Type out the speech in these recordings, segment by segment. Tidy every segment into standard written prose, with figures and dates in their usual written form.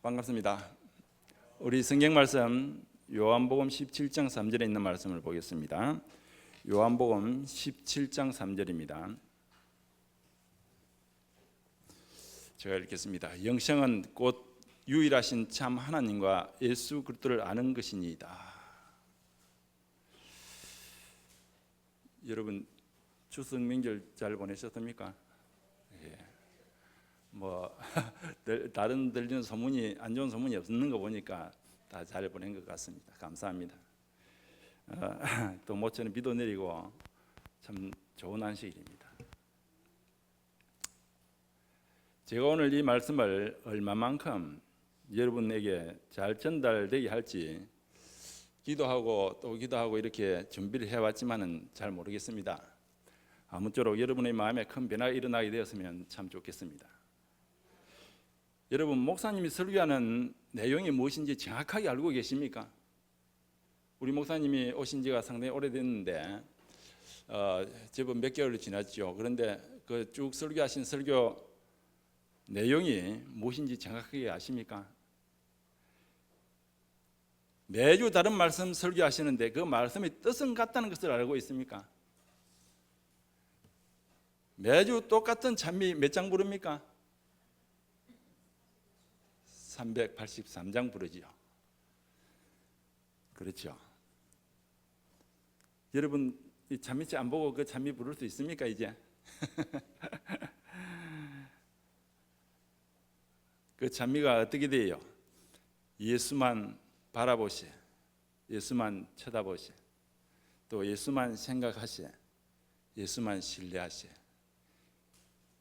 반갑습니다. 우리 성경 말씀 요한복음 17장 3절에 있는 말씀을 보겠습니다. 요한복음 17장 3절입니다. 제가 읽겠습니다. 영생은 곧 유일하신 참 하나님과 예수 그리스도를 아는 것이니이다. 여러분 추석 명절 잘 보내셨습니까? 예. 다른 들리는 소문이 안 좋은 소문이 없는 거 보니까 다 잘 보낸 것 같습니다. 감사합니다. 또 모처럼 비도 내리고 참 좋은 안식일입니다. 제가 오늘 이 말씀을 얼마만큼 여러분에게 잘 전달되게 할지 기도하고 또 기도하고 이렇게 준비를 해왔지만은 잘 모르겠습니다. 아무쪼록 여러분의 마음에 큰 변화가 일어나게 되었으면 참 좋겠습니다. 여러분, 목사님이 설교하는 내용이 무엇인지 정확하게 알고 계십니까? 우리 목사님이 오신 지가 상당히 오래됐는데 제법 몇 개월이 지났죠. 그런데 그 쭉 설교하신 설교 내용이 무엇인지 정확하게 아십니까? 매주 다른 말씀 설교하시는데 그 말씀의 뜻은 같다는 것을 알고 있습니까? 매주 똑같은 찬미 몇 장 부릅니까? 383장 부르지요. 그렇죠. 여러분 이 찬미체 안 보고 그 찬미 부를 수 있습니까 이제? 그 찬미가 어떻게 돼요? 예수만 바라보시, 예수만 쳐다보시, 또 예수만 생각하시, 예수만 신뢰하시,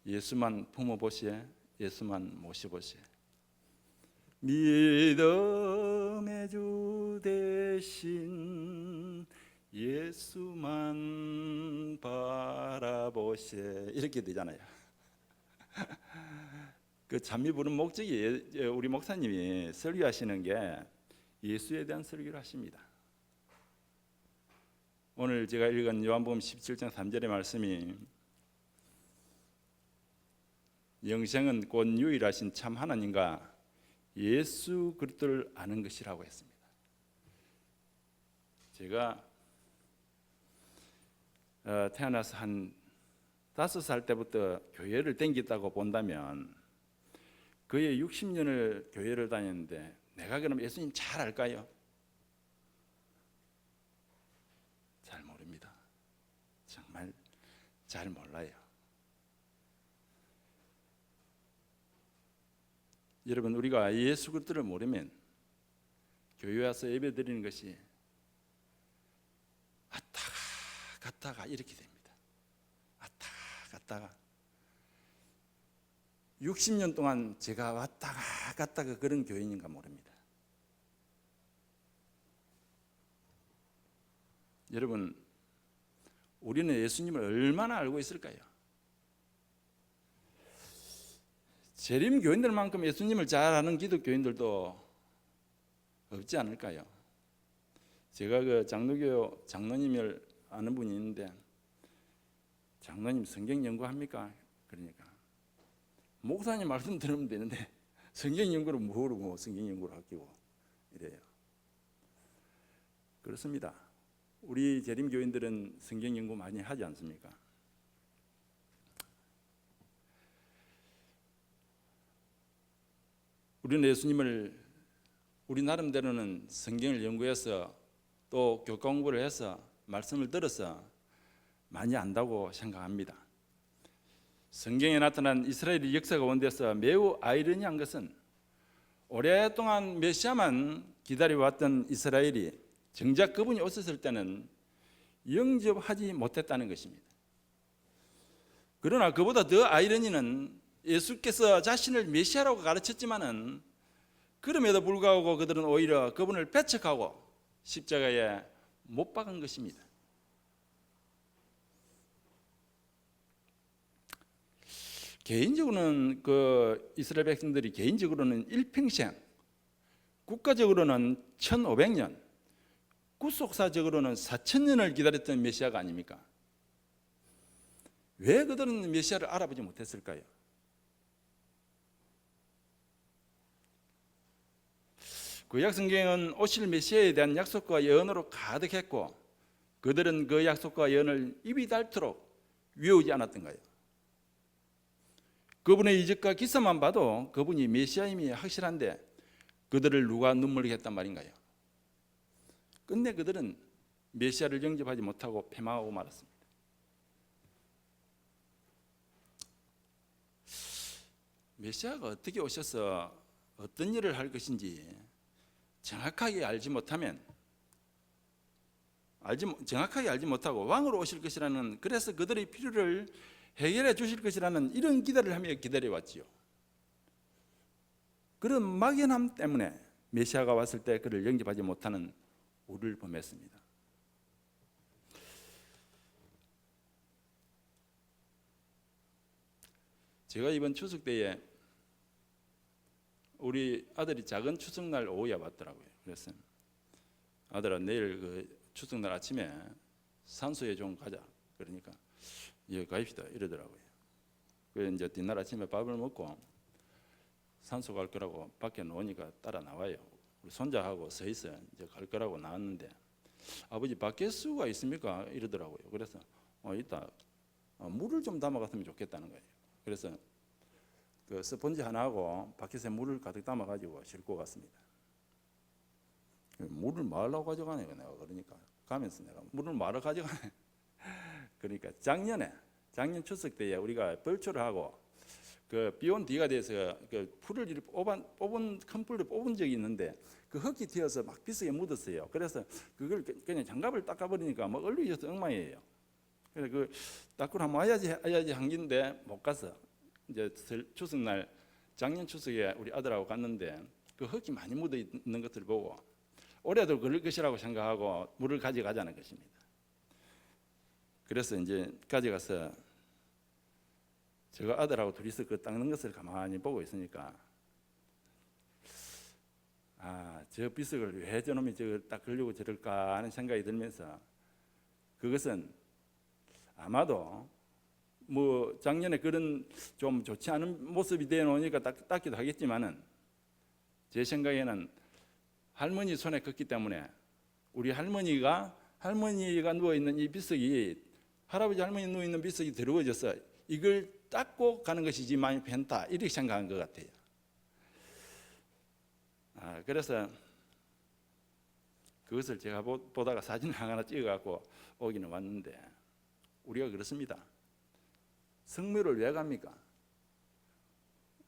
예수만 품어보시, 예수만 모셔보시. 믿음의 주 대신 예수만 바라보세 이렇게 되잖아요. 그 찬미 부른 목적이 우리 목사님이 설교하시는 게 예수에 대한 설교를 하십니다. 오늘 제가 읽은 요한복음 17장 3절의 말씀이 영생은 곧 유일하신 참 하나님과 예수 그리스도를 아는 것이라고 했습니다. 제가 태어나서 한 5살 때부터 교회를 댕겼다고 본다면 거의 60년을 교회를 다녔는데 내가 그럼 예수님 잘 알까요? 잘 모릅니다. 정말 잘 몰라요. 여러분, 우리가 예수 그리스도를 모르면 교회 와서 예배 드리는 것이 왔다가 갔다가 이렇게 됩니다. 왔다가 갔다가 60년 동안 제가 왔다가 갔다가 그런 교인인가 모릅니다. 여러분, 우리는 예수님을 얼마나 알고 있을까요? 재림 교인들만큼 예수님을 잘 아는 기독교인들도 없지 않을까요? 제가 그 장로교 장로님을 아는 분이 있는데 장로님 성경 연구합니까? 그러니까 목사님 말씀 들으면 되는데 성경 연구를 모르고 성경 연구를 하기고 이래요. 그렇습니다. 우리 재림 교인들은 성경 연구 많이 하지 않습니까? 우리는 예수님을 우리 나름대로는 성경을 연구해서 또 교과 공부를 해서 말씀을 들어서 많이 안다고 생각합니다. 성경에 나타난 이스라엘의 역사 가운데서 매우 아이러니한 것은 오랫동안 메시아만 기다려왔던 이스라엘이 정작 그분이 오셨을 때는 영접하지 못했다는 것입니다. 그러나 그보다 더 아이러니는 예수께서 자신을 메시아라고 가르쳤지만은 그럼에도 불구하고 그들은 오히려 그분을 배척하고 십자가에 못 박은 것입니다. 개인적으로는 그 이스라엘 백성들이 개인적으로는 일평생, 국가적으로는 1500년, 구속사적으로는 4000년을 기다렸던 메시아가 아닙니까? 왜 그들은 메시아를 알아보지 못했을까요? 구약 성경은 오실 메시아에 대한 약속과 예언으로 가득했고 그들은 그 약속과 예언을 입이 닳도록 외우지 않았던 거예요. 그분의 이적과 기사만 봐도 그분이 메시아임이 확실한데 그들을 누가 눈물게 했단 말인가요? 끝내 그들은 메시아를 영접하지 못하고 패망하고 말았습니다. 메시아가 어떻게 오셔서 어떤 일을 할 것인지 정확하게 알지 못하고 왕으로 오실 것이라는, 그래서 그들의 필요를 해결해 주실 것이라는 이런 기대를 하며 기다려왔지요. 그런 막연함 때문에 메시아가 왔을 때 그를 영접하지 못하는 우리를 범했습니다. 제가 이번 추석 때에 우리 아들이 작은 추석날 오후에 왔더라고요. 그래서 아들아, 내일 그 추석날 아침에 산소에 좀 가자. 그러니까 예, 가입시다 이러더라고요. 그래서 이제 뒷날 아침에 밥을 먹고 산소 갈 거라고 밖에 놓으니까 따라 나와요. 우리 손자하고 서 있어 이제 갈 거라고 나왔는데 아버지 밖에 수가 있습니까? 이러더라고요. 그래서 있다. 물을 좀 담아갔으면 좋겠다는 거예요. 그래서 그 스펀지 하나하고 바켓에 물을 가득 담아가지고 싣고 갔습니다. 물을 마으려고 가져가네 내가. 그러니까 가면서 내가 물을 마으러 가져가네. 그러니까 작년 추석 때에 우리가 벌초를 하고 그 비온 뒤가 돼서 그 풀을 이렇게 뽑은 큰 풀을 뽑은 적이 있는데 그 흙이 튀어서 막 비석에 묻었어요. 그래서 그걸 그냥 장갑을 닦아버리니까 막 얼룩져서 엉망이에요. 그래서 그 닦으러 한번 와야지 한 긴데 못 가서 이제 추석날 작년 추석에 우리 아들하고 갔는데 그 흙이 많이 묻어 있는 것을 보고 올해도 그럴 것이라고 생각하고 물을 가져가자는 것입니다. 그래서 이제 가져가서 제가 아들하고 둘이서 그 닦는 것을 가만히 보고 있으니까 저 비석을 왜 저놈이 저걸 닦으려고 저럴까 하는 생각이 들면서 그것은 아마도 뭐 작년에 그런 좀 좋지 않은 모습이 되어 놓으니까 닦기도 하겠지만은 제 생각에는 할머니 손에 걷기 때문에 우리 할머니가 누워 있는 이 비석이 할아버지 할머니 누워 있는 비석이 더러워져서 이걸 닦고 가는 것이지 많이 편다 이렇게 생각한 것 같아요. 그래서 그것을 제가 보다가 사진을 하나 찍어갖고 오기는 왔는데 우리가 그렇습니다. 성묘를 왜 갑니까?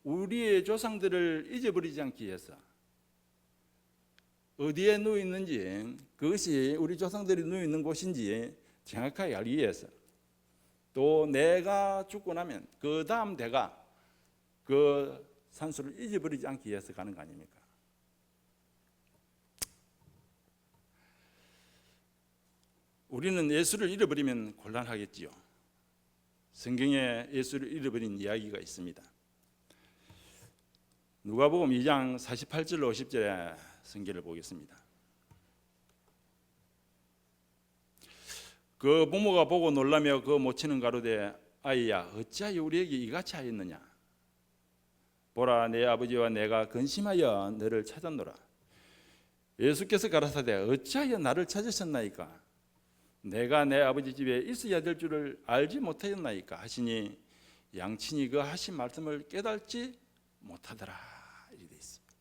우리의 조상들을 잊어버리지 않기 위해서 어디에 누워 있는지 그것이 우리 조상들이 누워 있는 곳인지 정확하게 알기 위해서 또 내가 죽고 나면 그 다음 대가 그 산소를 잊어버리지 않기 위해서 가는 거 아닙니까? 우리는 예수를 잃어버리면 곤란하겠지요. 성경에 예수를 잃어버린 이야기가 있습니다. 누가복음 2장 48절로 50절의 성경을 보겠습니다. 그 부모가 보고 놀라며 그 모치는 가로되 아이야 어찌하여 우리에게 이같이 하였느냐. 보라 내 아버지와 내가 근심하여 너를 찾았노라. 예수께서 가라사대 어찌하여 나를 찾으셨나이까. 내가 내 아버지 집에 있어야 될 줄을 알지 못하였나이까 하시니 양친이 그 하신 말씀을 깨닫지 못하더라. 이렇게 되어 있습니다.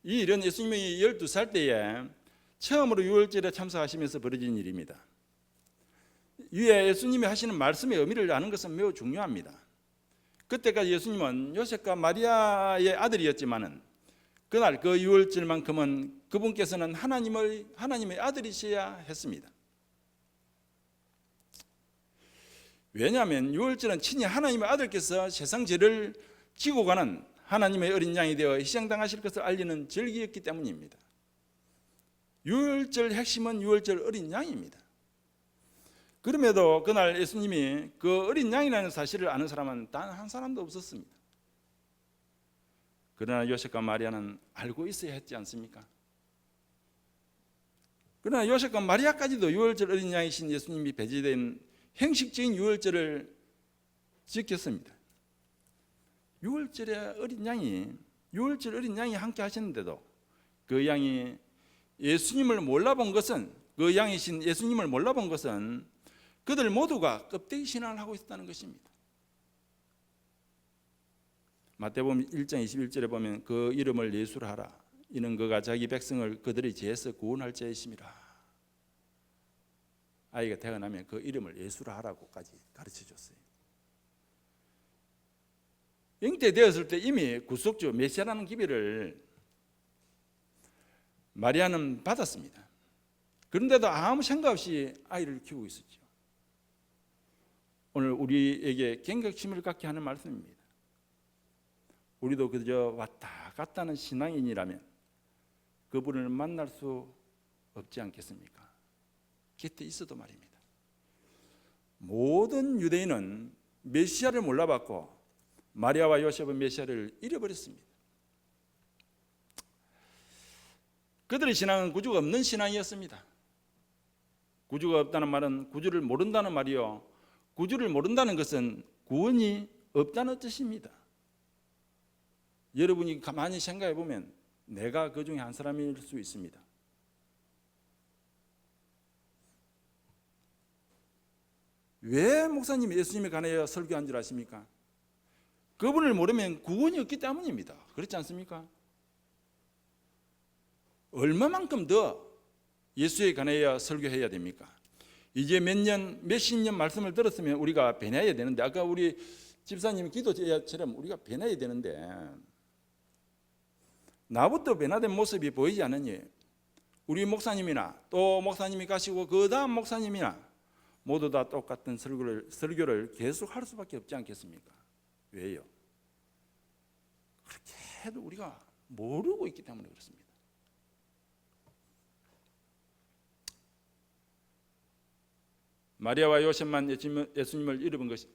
이 일은 예수님이 12살 때에 처음으로 유월절에 참석하시면서 벌어진 일입니다. 위에 예수님이 하시는 말씀의 의미를 아는 것은 매우 중요합니다. 그때까지 예수님은 요셉과 마리아의 아들이었지만은 그날 그 유월절만큼은 그분께서는 하나님의 아들이셔야 했습니다. 왜냐하면 유월절은 친히 하나님의 아들께서 세상 죄를 지고 가는 하나님의 어린 양이 되어 희생당하실 것을 알리는 절기였기 때문입니다. 유월절 핵심은 유월절 어린 양입니다. 그럼에도 그날 예수님이 그 어린 양이라는 사실을 아는 사람은 단 한 사람도 없었습니다. 그러나 요셉과 마리아는 알고 있어야 했지 않습니까? 그러나 요셉과 마리아까지도 유월절 어린 양이신 예수님이 배제된 형식적인 유월절을 지켰습니다. 유월절 어린 양이 함께 하셨는데도 그 양이 예수님을 몰라본 것은, 그 양이신 예수님을 몰라본 것은 그들 모두가 껍데기 신앙을 하고 있었다는 것입니다. 마태복음 1장 21절에 보면 그 이름을 예수라 하라. 이는 그가 자기 백성을 그들의 죄에서 구원할 자이심이라. 아이가 태어나면 그 이름을 예수라 하라고까지 가르쳐줬어요. 잉태되었을 때 이미 구속주 메시아라는 기별을 마리아는 받았습니다. 그런데도 아무 생각 없이 아이를 키우고 있었죠. 오늘 우리에게 경각심을 갖게 하는 말씀입니다. 우리도 그저 왔다 갔다 하는 신앙인이라면 그분을 만날 수 없지 않겠습니까? 곁에 있어도 말입니다. 모든 유대인은 메시아를 몰라봤고 마리아와 요셉은 메시아를 잃어버렸습니다. 그들의 신앙은 구주가 없는 신앙이었습니다. 구주가 없다는 말은 구주를 모른다는 말이요, 구주를 모른다는 것은 구원이 없다는 뜻입니다. 여러분이 가만히 생각해 보면 내가 그 중에 한 사람일 수 있습니다. 왜 목사님이 예수님에 관하여 설교한 줄 아십니까? 그분을 모르면 구원이 없기 때문입니다. 그렇지 않습니까? 얼마만큼 더 예수에 관하여 설교해야 됩니까? 이제 몇십 년 말씀을 들었으면 우리가 변해야 되는데, 아까 우리 집사님 기도처럼 우리가 변해야 되는데 나부터 변화된 모습이 보이지 않으니 우리 목사님이나 또 목사님이 가시고 그 다음 목사님이나 모두 다 똑같은 설교를 계속 할 수밖에 없지 않겠습니까? 왜요? 그렇게 해도 우리가 모르고 있기 때문에 그렇습니다. 마리아와 요셉만 예수님을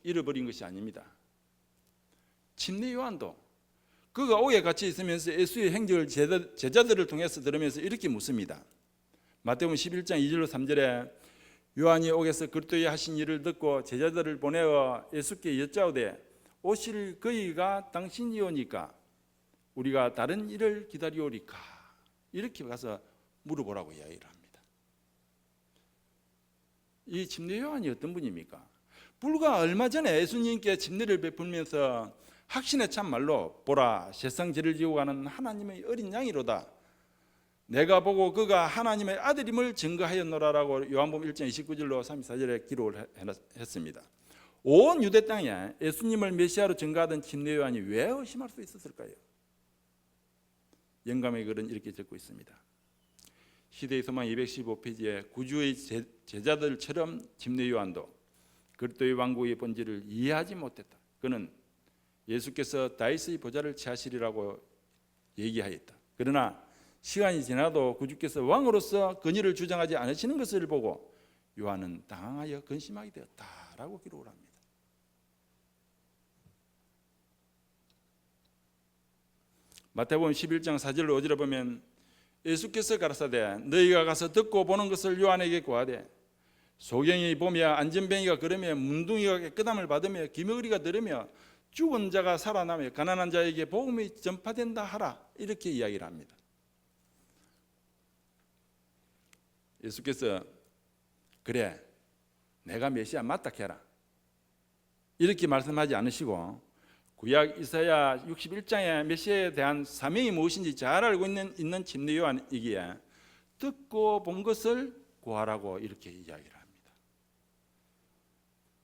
잃어버린 것이 아닙니다. 침례 요한도 그가 옥에 갇혀 있으면서 예수의 행적을 제자들을 통해서 들으면서 이렇게 묻습니다. 마태복음 11장 2절로 3절에 요한이 옥에서 그리스도의 하신 일을 듣고 제자들을 보내어 예수께 여짜오되 오실 그이가 당신이오니까 우리가 다른 일을 기다리오리까? 이렇게 가서 물어보라고 이야기를 합니다. 이 침례 요한이 어떤 분입니까? 불과 얼마 전에 예수님께 침례를 베풀면서 확신에 찬 말로 보라 세상 죄를 지고 가는 하나님의 어린 양이로다. 내가 보고 그가 하나님의 아들임을 증거하였노라라고 요한복음 1장 29절로 34절에 기록을 했습니다. 온 유대 땅에 예수님을 메시아로 증거하던 침례 요한이 왜 의심할 수 있었을까요? 영감의 글은 이렇게 적고 있습니다. 시대의 소망 215페이지에 구주의 제자들처럼 침례 요한도 그리스도의 왕국의 본질을 이해하지 못했다. 그는 예수께서 다윗의 보좌를 취하시리라고 얘기하였다. 그러나 시간이 지나도 구주께서 왕으로서 권위를 주장하지 않으시는 것을 보고 요한은 당황하여 근심하게 되었다라고 기록을 합니다. 마태복음 11장 4절로 5절에 보면 예수께서 가라사대 너희가 가서 듣고 보는 것을 요한에게 구하되 소경이 보며 안전뱅이가 걸으며 문둥이가 깨끗함을 받으며 기머리가 들으며 죽은 자가 살아나며 가난한 자에게 복음이 전파된다 하라. 이렇게 이야기를 합니다. 예수께서 그래 내가 메시아 맞다 해라 이렇게 말씀하지 않으시고 구약 이사야 61장의 메시아에 대한 사명이 무엇인지 잘 알고 있는 침례 요한이기에 듣고 본 것을 구하라고 이렇게 이야기를 합니다.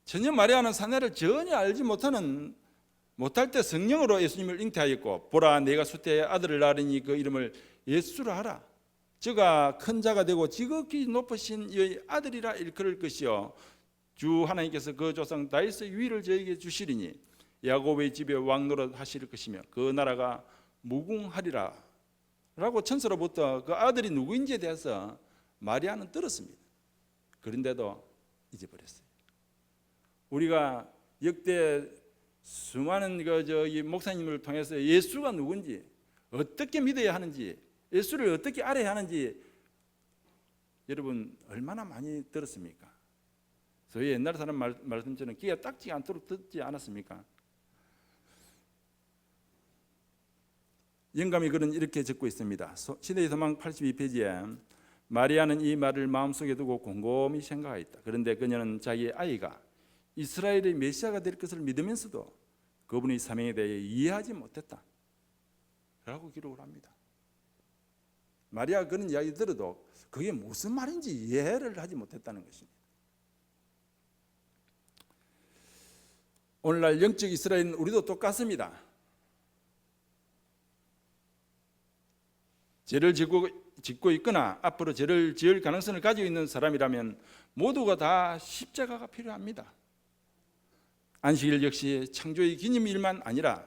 전혀 마리아는 사내를 전혀 알지 못할 때 성령으로 예수님을 잉태하였고 보라 내가 수태의 아들을 낳으니 그 이름을 예수라 하라. 저가 큰 자가 되고 지극히 높으신 이의 아들이라 일컬을 것이요 주 하나님께서 그 조상 다윗의 위를 저에게 주시리니 야곱의 집에 왕노릇 하실 것이며 그 나라가 무궁하리라 라고 천서로부터 그 아들이 누구인지에 대해서 마리아는 들었습니다. 그런데도 잊어버렸어요. 우리가 역대 수많은 이 목사님을 통해서 예수가 누군지 어떻게 믿어야 하는지 예수를 어떻게 알아야 하는지 여러분 얼마나 많이 들었습니까? 저희 옛날 사람 말씀처럼 귀가 딱지가 않도록 듣지 않았습니까? 영감이 글은 이렇게 적고 있습니다. 시대의 소망 82페이지에 마리아는 이 말을 마음속에 두고 곰곰이 생각하였다. 그런데 그녀는 자기의 아이가 이스라엘의 메시아가 될 것을 믿으면서도 그분의 사명에 대해 이해하지 못했다 라고 기록을 합니다. 마리아가 그런 이야기 들어도 그게 무슨 말인지 이해를 하지 못했다는 것입니다. 오늘날 영적 이스라엘은 우리도 똑같습니다. 죄를 짓고 있거나 앞으로 죄를 지을 가능성을 가지고 있는 사람이라면 모두가 다 십자가가 필요합니다. 안식일 역시 창조의 기념일만 아니라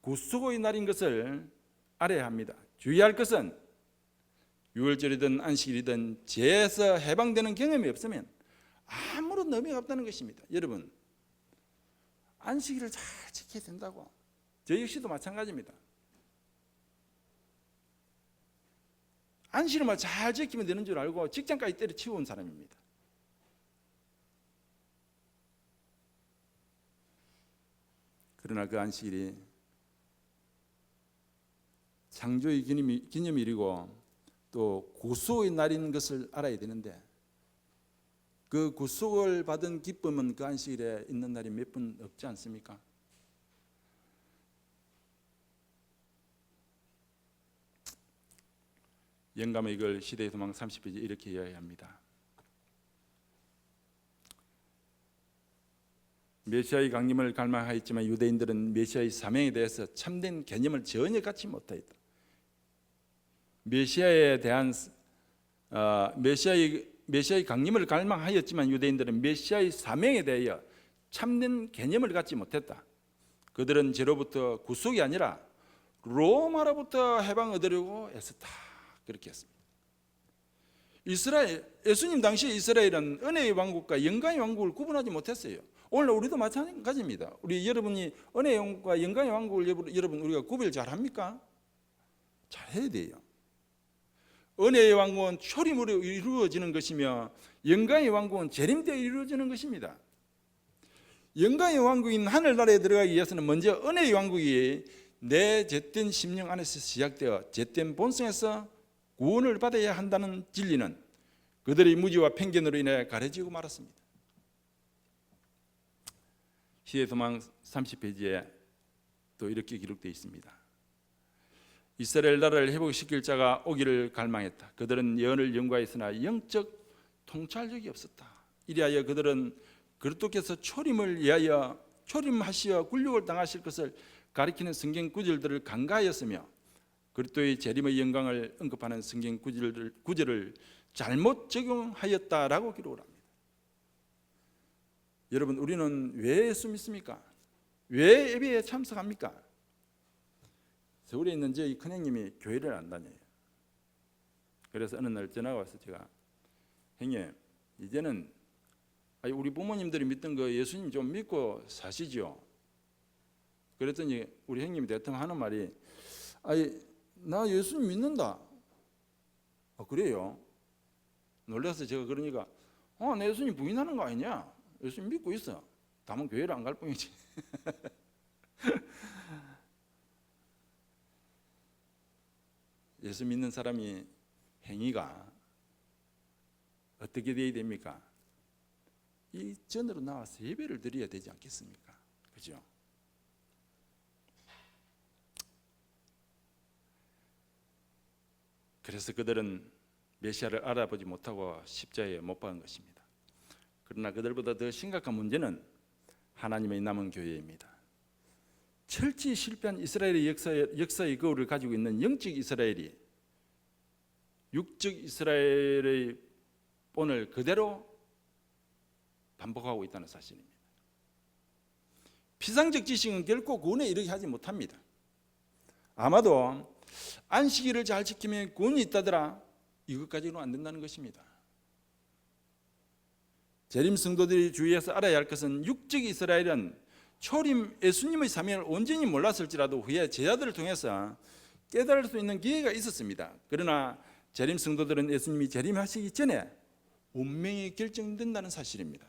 구속의 날인 것을 알아야 합니다. 주의할 것은 유월절이든 안식일이든 죄에서 해방되는 경험이 없으면 아무런 의미가 없다는 것입니다. 여러분, 안식일을 잘 지켜야 된다고. 저 역시도 마찬가지입니다. 안식일만 잘 지키면 되는 줄 알고 직장까지 때려치운 사람입니다. 그러나 그 안식일이 창조의 기념일이고 또 구속의 날인 것을 알아야 되는데 그 구속을 받은 기쁨은 그 안식일에 있는 날이 몇 분 없지 않습니까? 영감의 글 시대의 소망 30페이지 이렇게 이야기합니다. 메시아의 강림을 갈망하였지만 유대인들은 메시아의 사명에 대해서 참된 개념을 전혀 갖지 못하였다. 메시아에 대한 메시아의 강림을 갈망하였지만 유대인들은 메시아의 사명에 대하여 참된 개념을 갖지 못했다. 그들은 죄로부터 구속이 아니라 로마로부터 해방 얻으려고 애썼다. 그렇게 했습니다. 예수님 당시 이스라엘은 은혜의 왕국과 영광의 왕국을 구분하지 못했어요. 오늘 우리도 마찬가지입니다. 우리 여러분이 은혜의 왕국과 영광의 왕국을 여러분 우리가 구별 잘합니까? 잘해야 돼요. 은혜의 왕국은 초림으로 이루어지는 것이며 영광의 왕국은 재림되어 이루어지는 것입니다. 영광의 왕국인 하늘나라에 들어가기 위해서는 먼저 은혜의 왕국이 내 죄된 심령 안에서 시작되어 죄된 본성에서 구원을 받아야 한다는 진리는 그들의 무지와 편견으로 인해 가려지고 말았습니다. 시대의 소망 30페이지에 또 이렇게 기록되어 있습니다. 이스라엘 나라를 회복시킬 자가 오기를 갈망했다. 그들은 예언을 연구하였으나 영적 통찰력이 없었다. 이리하여 그들은 그리스도께서 초림을 위하여 초림하시어 굴욕을 당하실 것을 가리키는 성경 구절들을 간과하였으며 그리스도의 재림의 영광을 언급하는 성경 구절을 잘못 적용하였다라고 기록을 합니다. 여러분, 우리는 왜 예수 믿습니까? 왜 예배에 참석합니까? 서울에 있는 저희 큰형님이 교회를 안 다녀요. 그래서 어느 날 전화가 와서 제가 형님 이제는 우리 부모님들이 믿던 거 예수님 좀 믿고 사시죠. 그랬더니 우리 형님이 대뜸 하는 말이 나 예수님 믿는다. 그래요? 놀라서 제가 그러니까 나 예수님 부인하는 거 아니냐? 예수님 믿고 있어. 다만 교회를 안 갈 뿐이지. 예수 믿는 사람이 행위가 어떻게 되어야 됩니까? 이 전으로 나와서 예배를 드려야 되지 않겠습니까? 그죠? 그래서 그들은 메시아를 알아보지 못하고 십자가에 못 박은 것입니다. 그러나 그들보다 더 심각한 문제는 하나님의 남은 교회입니다. 철저히 실패한 이스라엘의 역사의 거울을 가지고 있는 영적 이스라엘이 육적 이스라엘의 본을 그대로 반복하고 있다는 사실입니다. 피상적 지식은 결코 구원에 이르게 하지 못합니다. 아마도 안식일을 잘 지키면 구원이 있다더라, 이것까지는 안 된다는 것입니다. 재림 성도들이 주의해서 알아야 할 것은 육적 이스라엘은 초림 예수님의 사명을 온전히 몰랐을지라도 후에 제자들을 통해서 깨달을 수 있는 기회가 있었습니다. 그러나 재림 성도들은 예수님이 재림하시기 전에 운명이 결정된다는 사실입니다.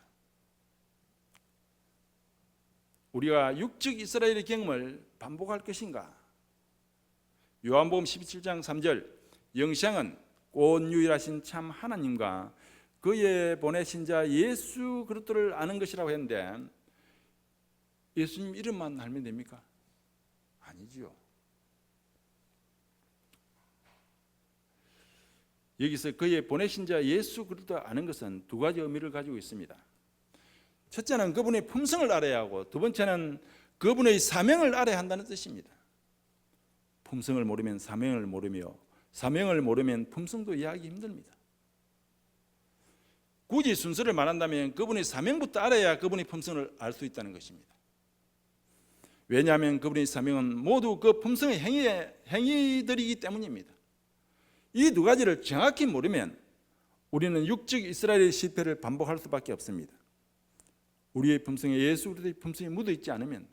우리가 육적 이스라엘의 경험을 반복할 것인가? 요한복음 17장 3절 영생은 곧 유일하신 참 하나님과 그의 보내신 자 예수 그리스도를 아는 것이라고 했는데 예수님 이름만 알면 됩니까? 아니지요. 여기서 그의 보내신 자 예수 그리스도를 아는 것은 두 가지 의미를 가지고 있습니다. 첫째는 그분의 품성을 알아야 하고 두 번째는 그분의 사명을 알아야 한다는 뜻입니다. 품성을 모르면 사명을 모르며 사명을 모르면 품성도 이해하기 힘듭니다. 굳이 순서를 말한다면 그분의 사명부터 알아야 그분의 품성을 알 수 있다는 것입니다. 왜냐하면 그분의 사명은 모두 그 품성의 행위들이기 때문입니다. 이 두 가지를 정확히 모르면 우리는 육적 이스라엘의 실패를 반복할 수밖에 없습니다. 우리의 품성에 예수 그리스도의 품성이 묻어 있지 않으면,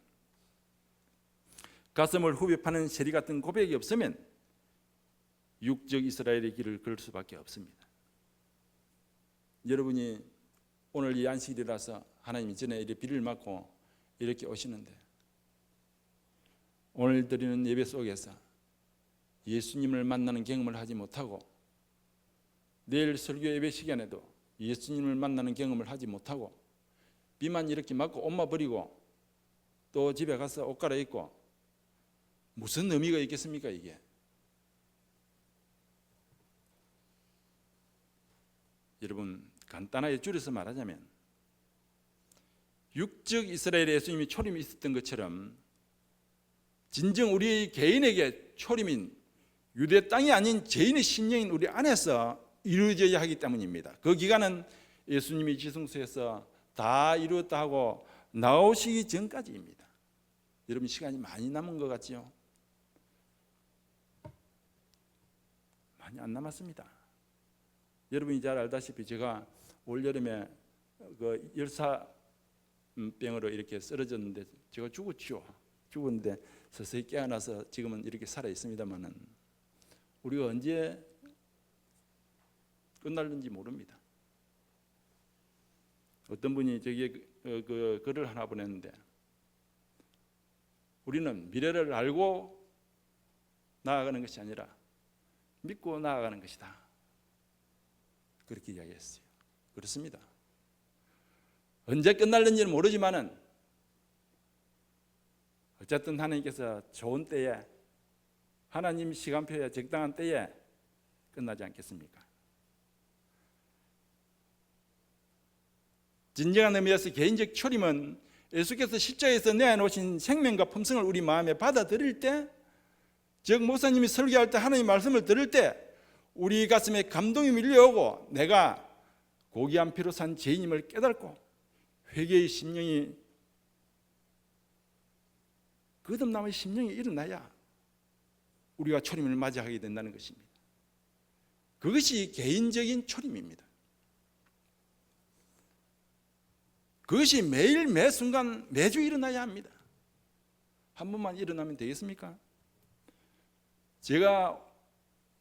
가슴을 후벼 파는 세리 같은 고백이 없으면 육적 이스라엘의 길을 걸을 수밖에 없습니다. 여러분이 오늘 이 안식일이라서 하나님이 전에 이렇게 비를 맞고 이렇게 오시는데, 오늘 드리는 예배 속에서 예수님을 만나는 경험을 하지 못하고 내일 설교 예배 시간에도 예수님을 만나는 경험을 하지 못하고 비만 이렇게 맞고 옷만 버리고 또 집에 가서 옷 갈아입고 무슨 의미가 있겠습니까? 이게 여러분, 간단하게 줄여서 말하자면 육적 이스라엘의 예수님이 초림이 있었던 것처럼 진정 우리 개인에게 초림인 유대 땅이 아닌 죄인의 심령인 우리 안에서 이루어져야 하기 때문입니다. 그 기간은 예수님이 지성소에서 다 이루었다 하고 나오시기 전까지입니다. 여러분, 시간이 많이 남은 것 같지요? 많이 안 남았습니다. 여러분이 잘 알다시피 제가 올여름에 그 열사병으로 이렇게 쓰러졌는데 제가 죽었는데 서서히 깨어나서 지금은 이렇게 살아 있습니다만은 우리가 언제 끝날는지 모릅니다. 어떤 분이 저기에 그 글을 하나 보냈는데, 우리는 미래를 알고 나아가는 것이 아니라 믿고 나아가는 것이다, 그렇게 이야기했어요. 그렇습니다. 언제 끝날는지는 모르지만은 어쨌든 하나님께서 좋은 때에, 하나님 시간표에 적당한 때에 끝나지 않겠습니까? 진정한 의미에서 개인적 초림은 예수께서 십자가에서 내어놓으신 생명과 품성을 우리 마음에 받아들일 때, 즉 목사님이 설교할 때 하나님의 말씀을 들을 때 우리 가슴에 감동이 밀려오고 내가 고귀한 피로 산 죄인임을 깨닫고 회개의 심령이, 거듭남의 심령이 일어나야 우리가 초림을 맞이하게 된다는 것입니다. 그것이 개인적인 초림입니다. 그것이 매일 매순간 매주 일어나야 합니다. 한 번만 일어나면 되겠습니까? 제가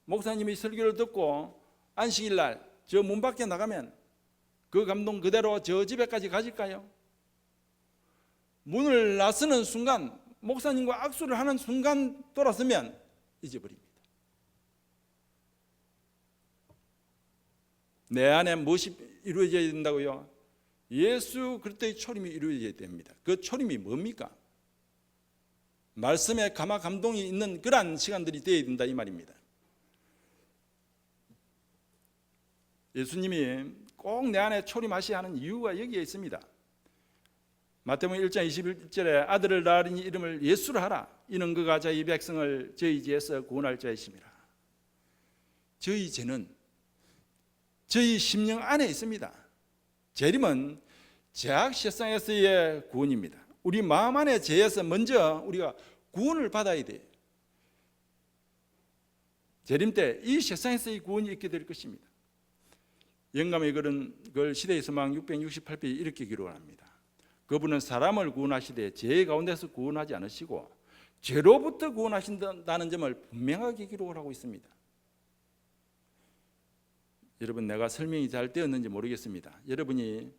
목사님이 설교를 듣고 안식일 날 저 문 밖에 나가면 그 감동 그대로 저 집에까지 가질까요? 문을 나서는 순간, 목사님과 악수를 하는 순간 돌아서면 잊어버립니다. 내 안에 무엇이 이루어져야 된다고요? 예수 그리스도의 초림이 이루어져야 됩니다. 그 초림이 뭡니까? 말씀에 감화 감동이 있는 그러한 시간들이 되어야 된다, 이 말입니다. 예수님이 꼭 내 안에 초림하셔야 하는 이유가 여기에 있습니다. 마태복음 1장 21절에 아들을 낳으리니 이름을 예수로 하라. 이는 그가 자기 백성을 저희 죄에서 구원할 자이심이라. 저희 죄는 저희 심령 안에 있습니다. 재림은 죄악 세상에서의 구원입니다. 우리 마음 안에 죄에서 먼저 우리가 구원을 받아야 돼요. 재림 때 이 세상에서의 구원이 있게 될 것입니다. 영감의 글 시대의 서막 668페이지 이렇게 기록을 합니다. 그분은 사람을 구원하시되 죄 가운데서 구원하지 않으시고 죄로부터 구원하신다는 점을 분명하게 기록을 하고 있습니다. 여러분, 내가 설명이 잘 되었는지 모르겠습니다. 여러분이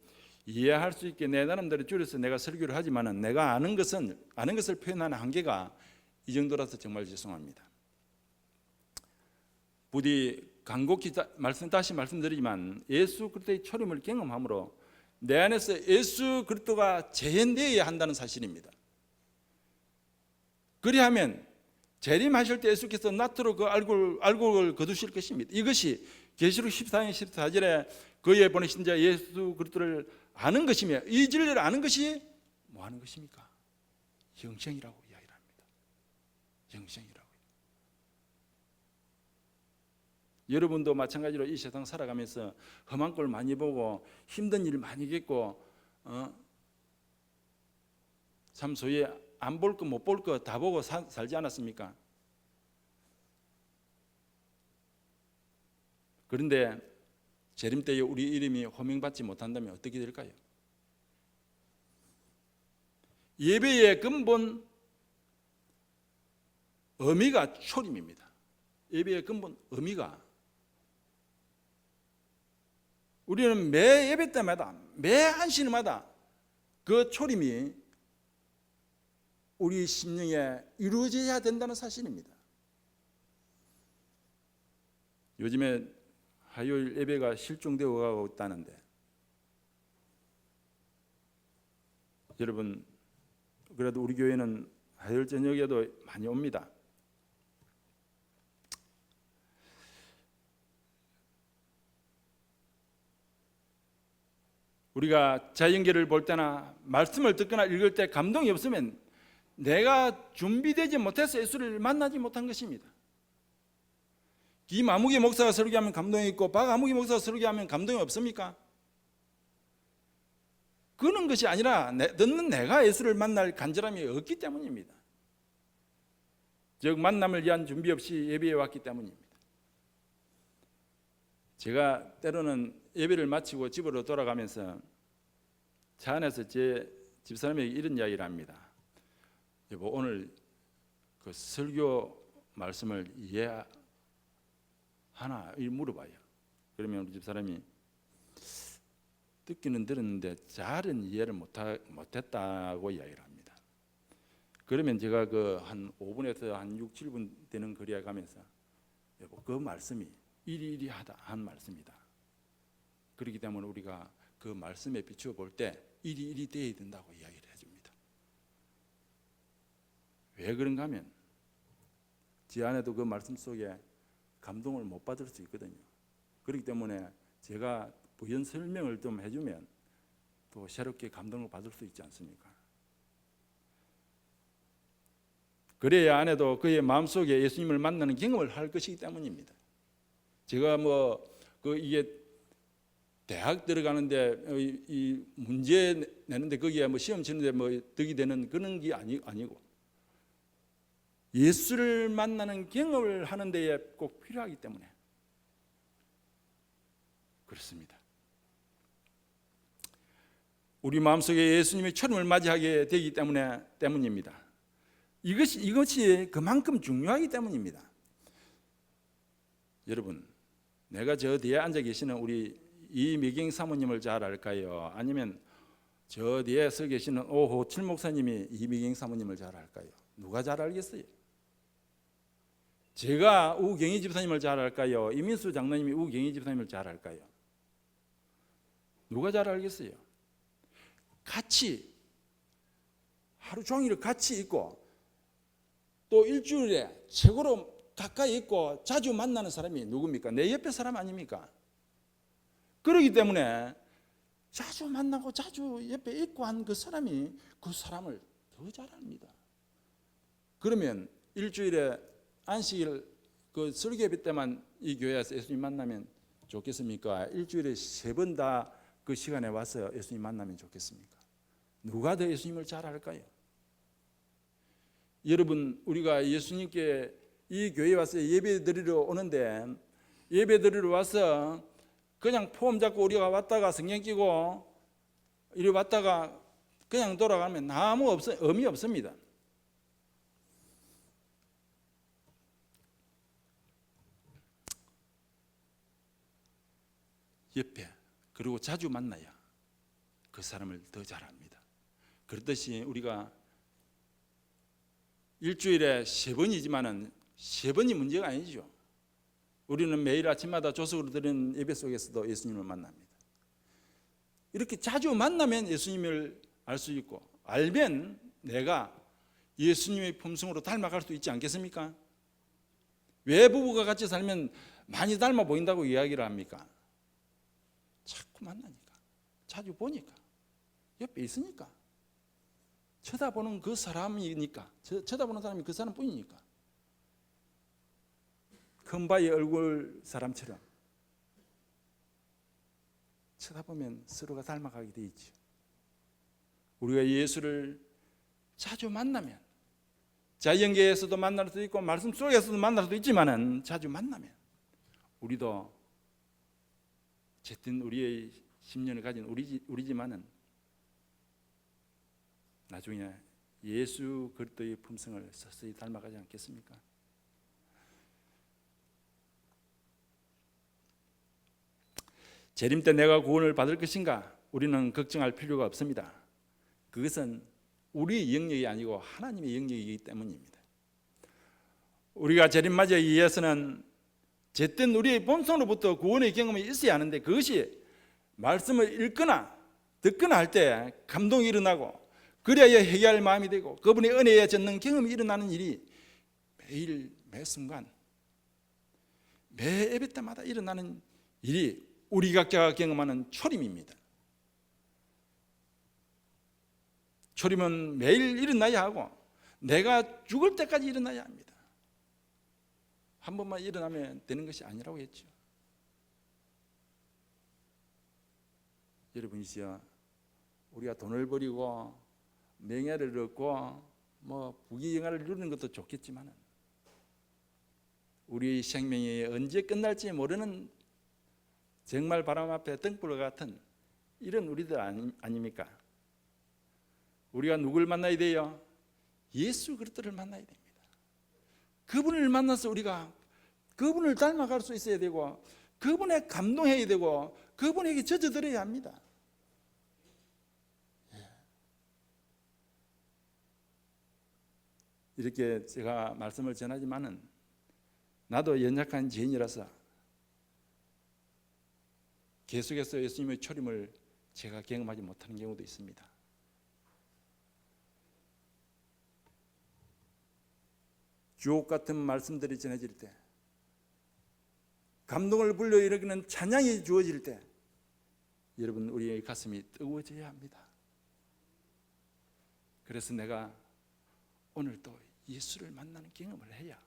이해할 수 있게 내 나름대로 줄여서 내가 설교를 하지만은 내가 아는 것을 표현하는 한계가 이 정도라서 정말 죄송합니다. 부디 간곡히 다시 말씀드리지만 예수 그리스도의 초림을 경험함으로 내 안에서 예수 그리스도가 재현되어야 한다는 사실입니다. 그리하면 재림하실 때 예수께서 나트로 그 알곡을 거두실 것입니다. 이것이 계시록 14장 14절에 그의 보내신 자 예수 그리스도를 아는 것이며 이 진리를 아는 것이 뭐 하는 것입니까? 영생이라고 이야기를 합니다. 영생이라고. 여러분도 마찬가지로 이 세상 살아가면서 험한 꼴 많이 보고 힘든 일 많이 겪고 참 소위 안 볼 거 못 볼 거 다 보고 살지 않았습니까? 그런데 재림 때에 우리 이름이 호명받지 못한다면 어떻게 될까요? 예배의 근본 의미가 초림입니다. 예배의 근본 의미가 우리는 매 예배 때마다 매 안식일마다 그 초림이 우리 심령에 이루어져야 된다는 사실입니다. 요즘에 화요일 예배가 실종되어 가고 있다는데 여러분 그래도 우리 교회는 화요일 저녁에도 많이 옵니다. 우리가 자연계를 볼 때나 말씀을 듣거나 읽을 때 감동이 없으면 내가 준비되지 못해서 예수를 만나지 못한 것입니다. 김아무개 목사가 설교하면 감동이 있고 박아무개 목사가 설교하면 감동이 없습니까? 그런 것이 아니라 듣는 내가 예수를 만날 간절함이 없기 때문입니다. 즉 만남을 위한 준비 없이 예배에 왔기 때문입니다. 제가 때로는 예배를 마치고 집으로 돌아가면서 차 안에서 제 집사람에게 이런 이야기를 합니다. 여보, 오늘 그 설교 말씀을 이해하나? 물어봐요. 그러면 우리 집사람이 듣기는 들었는데 잘은 이해를 못했다고 이야기를 합니다. 그러면 제가 그 한 5분에서 한 6, 7분 되는 거리에 가면서 여보, 그 말씀이 이리이리하다 한 말씀이다. 그렇기 때문에 우리가 그 말씀에 비추어 볼 때 이리이리 되어야 된다고 이야기를 해줍니다. 왜 그런가 하면 제 안에도 그 말씀 속에 감동을 못 받을 수 있거든요. 그렇기 때문에 제가 부연 설명을 좀 해주면 또 새롭게 감동을 받을 수 있지 않습니까? 그래야 안에도 그의 마음속에 예수님을 만나는 경험을 할 것이기 때문입니다. 제가 이게 대학 들어가는데 이 문제 내는데 거기에 시험 치는데 득이 되는 그런 게 아니고 예수를 만나는 경험을 하는 데에 꼭 필요하기 때문에 그렇습니다. 우리 마음속에 예수님의 초림을 맞이하게 되기 때문입니다. 이것이 그만큼 중요하기 때문입니다. 여러분, 내가 저 뒤에 앉아 계시는 우리 이미경 사모님을 잘 알까요? 아니면 저 뒤에 서 계시는 오호칠 목사님이 이미경 사모님을 잘 알까요? 누가 잘 알겠어요? 제가 우경희 집사님을 잘 알까요? 이민수 장로님이 우경희 집사님을 잘 알까요? 누가 잘 알겠어요? 같이 하루 종일 같이 있고 또 일주일에 최고로 가까이 있고 자주 만나는 사람이 누굽니까? 내 옆에 사람 아닙니까? 그렇기 때문에 자주 만나고 자주 옆에 있고 한 그 사람이 그 사람을 더 잘 압니다. 그러면 일주일에 안식일 그 설교회 때만 이 교회에서 예수님 만나면 좋겠습니까? 일주일에 3번 다 그 시간에 와서 예수님 만나면 좋겠습니까? 누가 더 예수님을 잘 알까요? 여러분, 우리가 예수님께 이 교회에 와서 예배 드리러 오는데 예배 드리러 와서 그냥 폼 잡고 우리가 왔다가 성경 끼고 이리 왔다가 그냥 돌아가면 아무 의미 없습니다. 옆에 그리고 자주 만나야 그 사람을 더 잘 압니다. 그렇듯이 우리가 일주일에 3번이지만은 3번이 문제가 아니죠. 우리는 매일 아침마다 조석으로 드리는 예배 속에서도 예수님을 만납니다. 이렇게 자주 만나면 예수님을 알 수 있고, 알면 내가 예수님의 품성으로 닮아갈 수 있지 않겠습니까? 왜 부부가 같이 살면 많이 닮아 보인다고 이야기를 합니까? 자꾸 만나니까, 자주 보니까, 옆에 있으니까, 쳐다보는 그 사람이니까, 쳐다보는 사람이 그 사람뿐이니까. 큰 바위 얼굴 사람처럼 쳐다보면 서로가 닮아가게 돼 있죠. 우리가 예수를 자주 만나면, 자연계에서도 만날 수도 있고 말씀 속에서도 만날 수도 있지만은, 자주 만나면 우리도 어쨌든 우리의 10년을 가진 우리지만은 나중에 예수 그리스도의 품성을 서서히 닮아가지 않겠습니까? 재림 때 내가 구원을 받을 것인가? 우리는 걱정할 필요가 없습니다. 그것은 우리의 영역이 아니고 하나님의 영역이기 때문입니다. 우리가 재림맞이에 의해서는 어쨌든 우리의 본성으로부터 구원의 경험이 있어야 하는데, 그것이 말씀을 읽거나 듣거나 할 때 감동이 일어나고, 그래야 회개할 마음이 되고 그분의 은혜에 젖는 경험이 일어나는 일이 매일 매 순간 매 예배 때마다 일어나는 일이 우리 각자가 경험하는 초림입니다. 초림은 매일 일어나야 하고 내가 죽을 때까지 일어나야 합니다. 한 번만 일어나면 되는 것이 아니라고 했죠. 여러분이시여, 우리가 돈을 버리고 명예를 얻고 부귀영화를 누리는 것도 좋겠지만, 우리의 생명이 언제 끝날지 모르는 정말 바람 앞에 등불 같은 이런 우리들 아닙니까? 우리가 누굴 만나야 돼요? 예수 그리스도를 만나야 됩니다. 그분을 만나서 우리가 그분을 닮아갈 수 있어야 되고, 그분에 감동해야 되고, 그분에게 젖어들어야 합니다. 이렇게 제가 말씀을 전하지만은 나도 연약한 죄인이라서 계속해서 예수님의 초림을 제가 경험하지 못하는 경우도 있습니다. 주옥 같은 말씀들이 전해질 때, 감동을 불러일으키는 찬양이 주어질 때, 여러분, 우리의 가슴이 뜨거워져야 합니다. 그래서 내가 오늘 또 예수를 만나는 경험을 해야,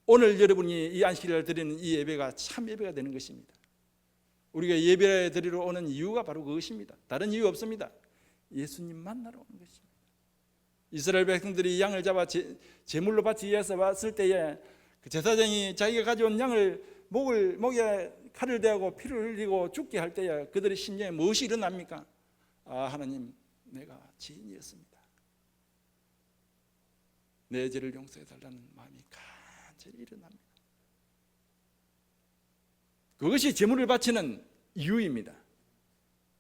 오늘 여러분이 이 안식일을 드리는 이 예배가 참 예배가 되는 것입니다. 우리가 예배를 드리러 오는 이유가 바로 그것입니다. 다른 이유 없습니다. 예수님 만나러 오는 것입니다. 이스라엘 백성들이 양을 잡아 제물로 바치기 위해서 왔을 때에 그 제사장이 자기가 가져온 양을 목에 칼을 대고 피를 흘리고 죽게 할 때에 그들의 심령에 무엇이 일어납니까? 아, 하나님, 내가 죄인이었습니다. 내 죄를 용서해 달라는 마음이 간절히 일어납니다. 그것이 제물을 바치는 이유입니다.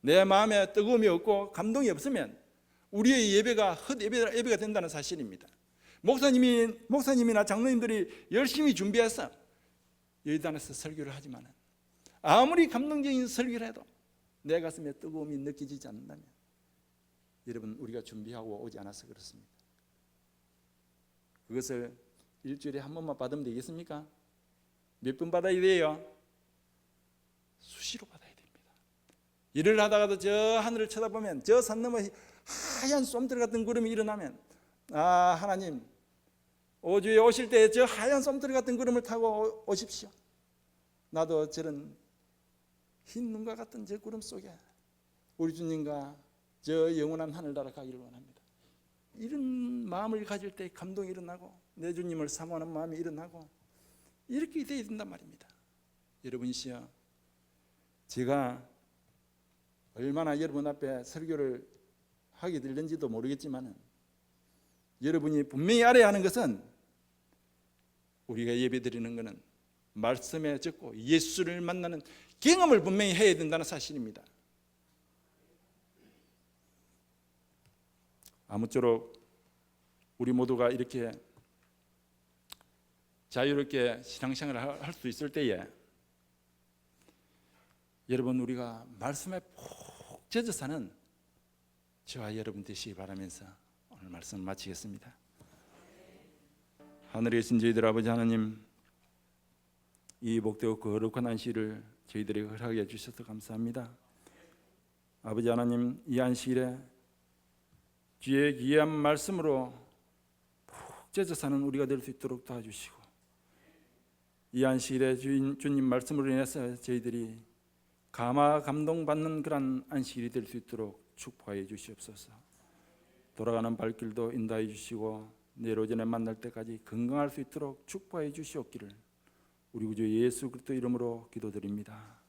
내 마음에 뜨거움이 없고 감동이 없으면 우리의 예배가 헛예배가 된다는 사실입니다. 목사님이나 장로님들이 열심히 준비해서 여의단에서 설교를 하지만 아무리 감동적인 설교를 해도 내 가슴에 뜨거움이 느껴지지 않는다면, 여러분, 우리가 준비하고 오지 않아서 그렇습니다. 그것을 일주일에 한 번만 받으면 되겠습니까? 몇 번 받아야 돼요? 수시로 받아야 됩니다. 일을 하다가도 저 하늘을 쳐다보면 저 산 너머 하얀 솜들 같은 구름이 일어나면, 아, 하나님, 오주에 오실 때 저 하얀 솜들 같은 구름을 타고 오십시오. 나도 저런 흰 눈과 같은 저 구름 속에 우리 주님과 저 영원한 하늘나라 가기를 원합니다. 이런 마음을 가질 때 감동이 일어나고 내 주님을 사모하는 마음이 일어나고 이렇게 돼야 된단 말입니다. 여러분이시여, 제가 얼마나 여러분 앞에 설교를 하게 될는지도 모르겠지만, 여러분이 분명히 알아야 하는 것은, 우리가 예배드리는 것은 말씀에 적고 예수를 만나는 경험을 분명히 해야 된다는 사실입니다. 아무쪼록 우리 모두가 이렇게 자유롭게 신앙생활을 할 수 있을 때에 여러분 우리가 말씀에 푹 젖어 사는 저와 여러분 되시기 바라면서 오늘 말씀을 마치겠습니다. 하늘에 계신 저희들 아버지 하나님, 이 복되고 거룩한 안식일을 저희들에게 허락해 주셔서 감사합니다. 아버지 하나님, 이 안식일에 주의 귀한 말씀으로 푹 젖어 사는 우리가 될 수 있도록 도와주시고, 이 안식일에 주님 말씀으로 인해서 저희들이 감동받는 그런 안식일이 될 수 있도록 축복하여 주시옵소서. 돌아가는 발길도 인도하여 주시고 내일 오전에 만날 때까지 건강할 수 있도록 축복하여 주시옵기를 우리 구주 예수 그리스도 이름으로 기도드립니다.